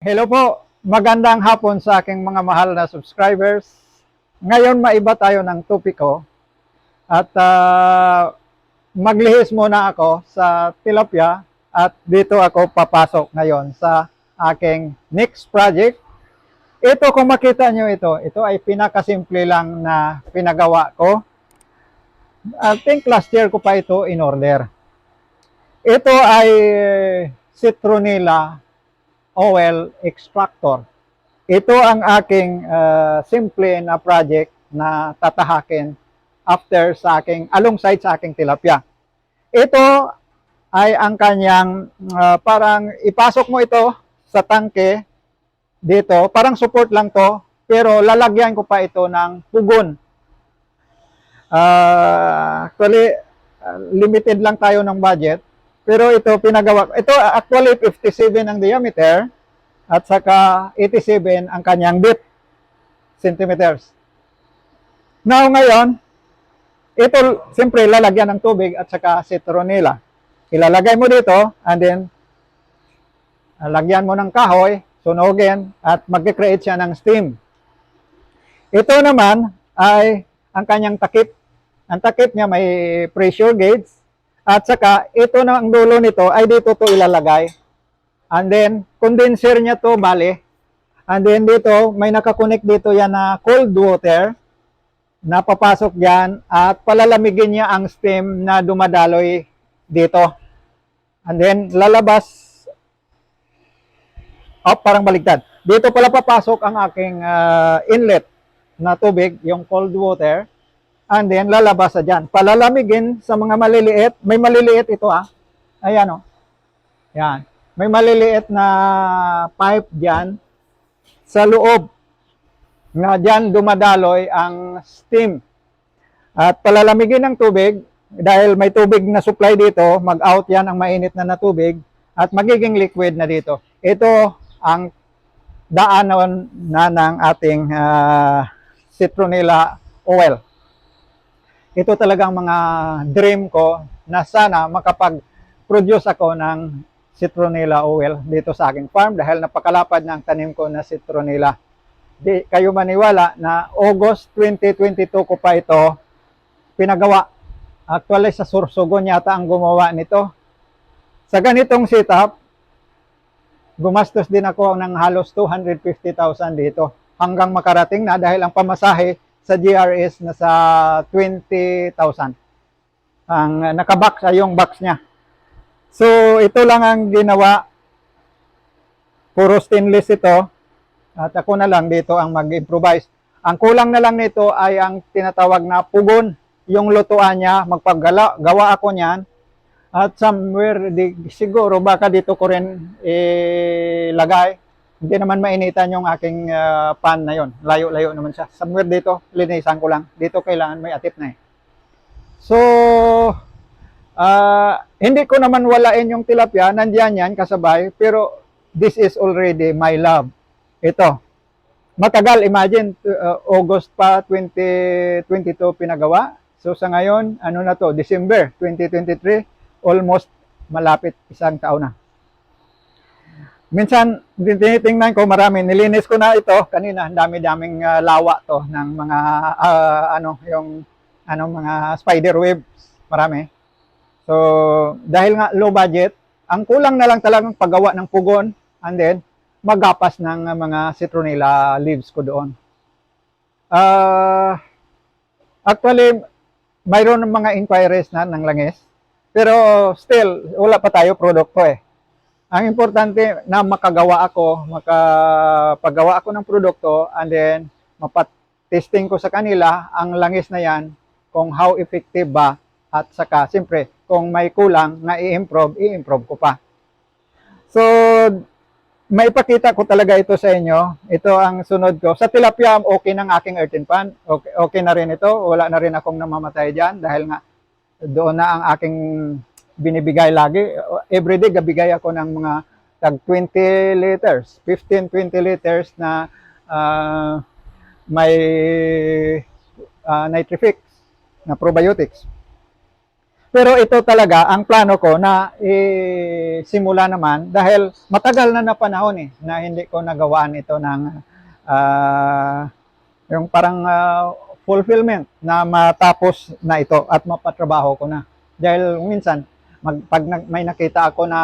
Hello po, magandang hapon sa aking mga mahal na subscribers. Ngayon maiba tayo ng topiko at maglihis muna ako sa tilapia at dito ako papasok ngayon sa aking next project. Ito kung makita nyo ito ay pinakasimple lang na pinagawa ko. I think last year ko pa ito in order. Ito ay citronella oil extractor. Ito ang aking simple na project na tatahakin after sa aking, alongside sa aking tilapia. Ito ay ang kanyang, parang ipasok mo ito sa tangke dito, parang support lang to, pero lalagyan ko pa ito ng pugon. Actually, limited lang tayo ng budget, pero ito pinagawa, ito actually 57 ang diameter, at saka 87 ang kanyang depth, centimeters. Now ngayon, ito siyempre lalagyan ng tubig at saka citronella. Ilalagay mo dito and then lagyan mo ng kahoy, sunugin at mag-create siya ng steam. Ito naman ay ang kanyang takip. Ang takip niya may pressure gauge at saka ito na ang dulo nito ay dito to ilalagay. And then, condenser niya to, bale. And then dito, may nakakonect dito yan na cold water na papasok dyan at palalamigin niya ang steam na dumadaloy dito. And then, lalabas, parang baligtad. Dito pala papasok ang aking inlet na tubig, yung cold water. And then, lalabas sa dyan. Palalamigin sa mga maliliit. May maliliit ito Ayan o. Yan. May maliliit na pipe dyan sa loob na dyan dumadaloy ang steam. At palalamigin ng tubig, dahil may tubig na supply dito, mag-out yan ang mainit na tubig at magiging liquid na dito. Ito ang daanan na ng ating citronella oil. Ito talagang mga dream ko na sana makapag-produce ako ng citronella oil dito sa aking farm dahil napakalapad ng tanim ko na citronella. Di kayo maniwala na August 2022 ko pa ito pinagawa. Actually sa Sorsogon yata ang gumawa nito. Sa ganitong setup, gumastos din ako ng halos 250,000 dito hanggang makarating na dahil ang pamasahe sa GRS na sa 20,000. Ang nakabox ay yung box niya. So, ito lang ang ginawa. Puro stainless ito. At ako na lang dito ang mag-improvise. Ang kulang na lang nito ay ang tinatawag na pugon. Yung lutuan niya, gawa ako niyan. At somewhere, siguro baka dito ko rin ilagay. Hindi naman mainitan yung aking pan na yon. Layo-layo naman siya. Somewhere dito, linisan ko lang. Dito kailangan may atip na So, hindi ko naman walain yung tilapia, nandiyan yan kasabay, pero this is already my love. Ito, matagal, imagine, August pa 2022 pinagawa. So sa ngayon, ano na to, December 2023, almost malapit isang taon na. Minsan, tinitingnan ko marami, nilinis ko na ito kanina, dami-daming lawa to ng mga, mga spider webs, marami. So, dahil nga low budget, ang kulang na lang talagang paggawa ng pugon and then magapas ng mga citronella leaves ko doon. Actually, mayroon ng mga inquiries na ng langis, pero still, wala pa tayo produkto Ang importante na makapagawa ako ng produkto and then mapat-testing ko sa kanila ang langis na yan kung how effective ba at saka, siyempre, kung may kulang na i-improve ko pa. So, maipakita ko talaga ito sa inyo. Ito ang sunod ko. Sa tilapia, okay ng aking earthen pan. Okay na rin ito. Wala na rin akong namamatay dyan dahil nga doon na ang aking binibigay lagi. Everyday, gabigay ako ng mga tag 20 liters, 15-20 liters na may nitrifix na probiotics. Pero ito talaga ang plano ko na simula naman dahil matagal na panahon na hindi ko nagawaan ito ng yung parang fulfillment na matapos na ito at mapatrabaho ko na. Dahil minsan pag may nakita ako na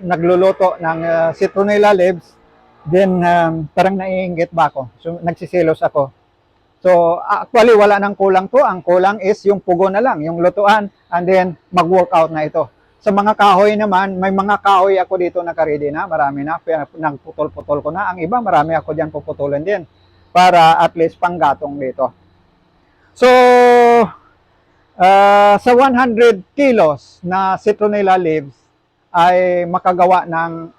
nagluluto ng citronella leaves, then parang naiinggit ba ako. So nagsisilos ako. So, actually, wala nang kulang to. Ang kulang is yung pugo na lang, yung lutuan, and then mag-workout na ito. Sa mga kahoy naman, may mga kahoy ako dito naka-ready na. Marami na. Nagputol-putol ko na. Ang iba, marami ako dyan puputulin din. Para at least panggatong dito. So, sa 100 kilos na citronella leaves, ay makagawa ng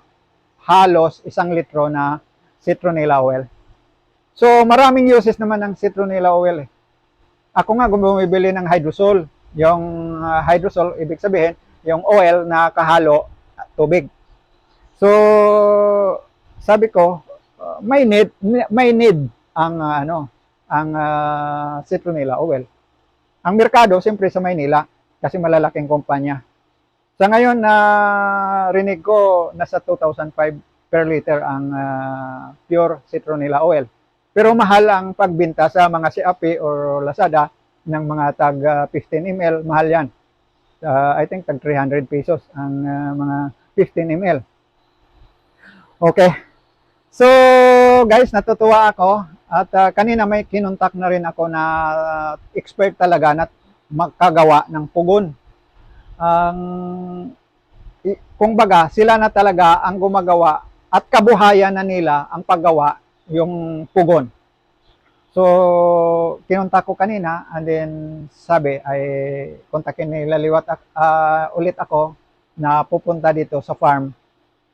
halos 1 litro na citronella oil. So, maraming uses naman ng citronella oil. Ako nga bumibili ng hydrosol. Yung hydrosol, ibig sabihin, yung oil na kahalo tubig. So, sabi ko, may need ang citronella oil. Ang merkado, siyempre sa Maynila, kasi malalaking kumpanya. Sa ngayon, rinig ko, nasa 2,005 per liter ang pure citronella oil. Pero mahal ang pagbinta sa mga Shopee or Lazada ng mga tag 15 ml, mahal yan. I think tag 300 pesos ang mga 15 ml. Okay. So guys, natutuwa ako at kanina may kinontak na rin ako na expert talaga na magkagawa ng pugon. Kung baga, sila na talaga ang gumagawa at kabuhayan na nila ang paggawa yung pugon. So, kinontak ko kanina and then sabi ay kontakin nila ulit ako na pupunta dito sa farm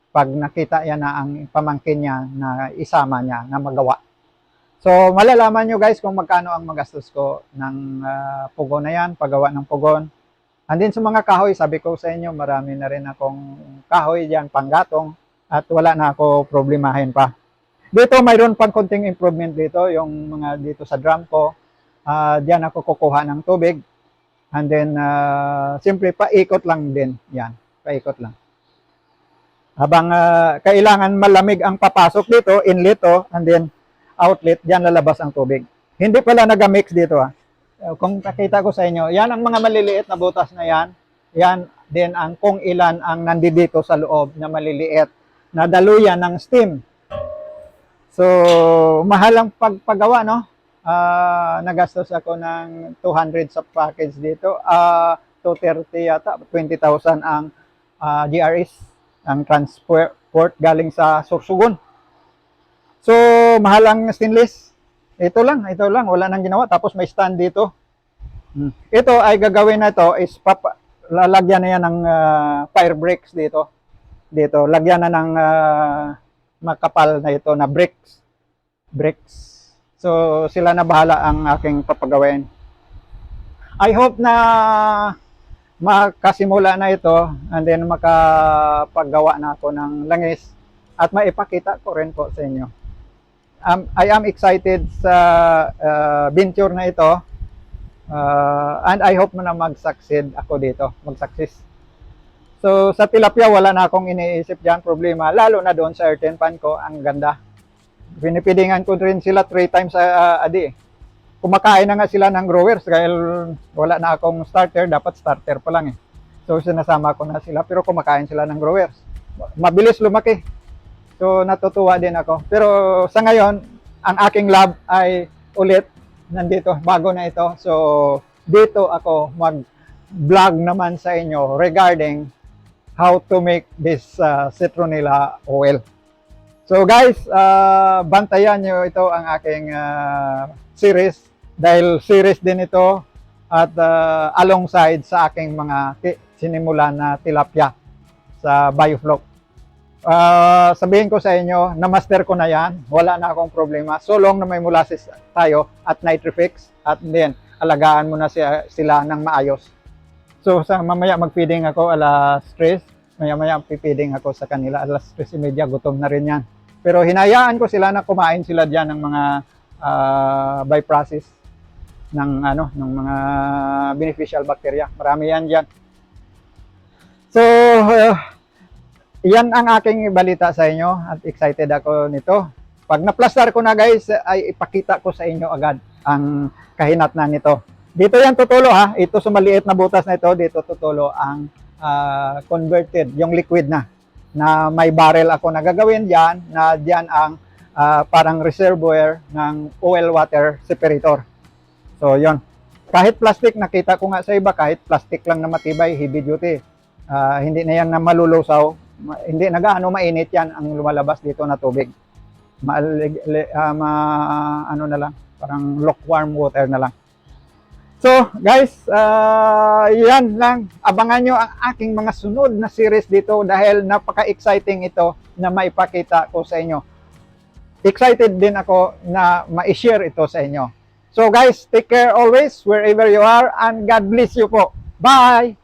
pag nakita yan na ang pamangkin niya na isama niya na magawa. So, malalaman nyo guys kung magkano ang magastos ko ng pugon na yan, paggawa ng pugon. And then sa mga kahoy, sabi ko sa inyo, marami na rin akong kahoy diyan panggatong at wala na ako problemahin pa. Dito mayroon pang konting improvement dito, yung mga dito sa drum ko. Diyan ako kukuha ng tubig. And then, siyempre, paikot lang din. Yan, paikot lang. Habang kailangan malamig ang papasok dito, inlet to, and then outlet, diyan lalabas ang tubig. Hindi pala nagamix dito. Kung nakita ko sa inyo, yan ang mga maliliit na butas na yan. Yan din ang kung ilan ang nandito sa loob na maliliit na daluyan ng steam. So, mahal ang pagpagawa, no? Nagastos ako ng 200 sa package dito. 230 yata, 20,000 ang GRS, ang transport galing sa Sorsogon. So, mahal ang stainless. Ito lang, wala nang ginawa. Tapos may stand dito. Ito ay gagawin na ito is lalagyan na yan ng fire bricks dito. Lagyan na ng makapal na ito na bricks. So, sila na bahala ang aking papagawin. I hope na makasimula na ito and then makapaggawa na ako ng langis at maipakita ko rin po sa inyo. I am excited sa venture na ito and I hope na mag-succeed ako dito, mag-success. So, sa tilapia, wala na akong iniisip dyan problema, lalo na doon sa earthen pan ko, ang ganda. Pinipidingan ko rin sila 3 times a day. Kumakain na nga sila ng growers dahil wala na akong starter, dapat starter pa lang . So, sinasama ko na sila, pero kumakain sila ng growers. Mabilis lumaki. So, natutuwa din ako. Pero sa ngayon, ang aking lab ay ulit nandito, bago na ito. So, dito ako mag-vlog naman sa inyo regarding how to make this citronella oil. So guys, bantayan nyo ito ang aking series dahil series din ito at alongside sa aking mga sinimulan na tilapia sa biofloc. Sabihin ko sa inyo, na-master ko na yan, wala na akong problema. So long na may molasses tayo at nitrifix at then alagaan mo na sila ng maayos. So sa mamaya mag-feeding ako alas 3, maya-maya pipiding ako sa kanila alas 3:30, gutom na rin yan. Pero hinayaan ko sila na kumain sila dyan ng mga by process. ng mga beneficial bacteria. Marami yan diyan. So, yan ang aking balita sa inyo at excited ako nito. Pag na-plaster ko na guys, ay ipakita ko sa inyo agad ang kahinatnan nito. Dito yan tutulo ha, ito sa maliit na butas na ito, dito tutulo ang converted, yung liquid na may barrel ako na gagawin dyan, na dyan ang parang reservoir ng oil water separator. So yon. Kahit plastic, nakita ko nga sa iba, kahit plastic lang na matibay, heavy duty. Hindi na yan na malulusaw, hindi na gaano mainit yan ang lumalabas dito na tubig. Ano na lang, parang lukewarm water na lang. So guys, yan lang. Abangan nyo ang aking mga sunod na series dito dahil napaka-exciting ito na maipakita ko sa inyo. Excited din ako na ma-share ito sa inyo. So guys, take care always wherever you are and God bless you po. Bye!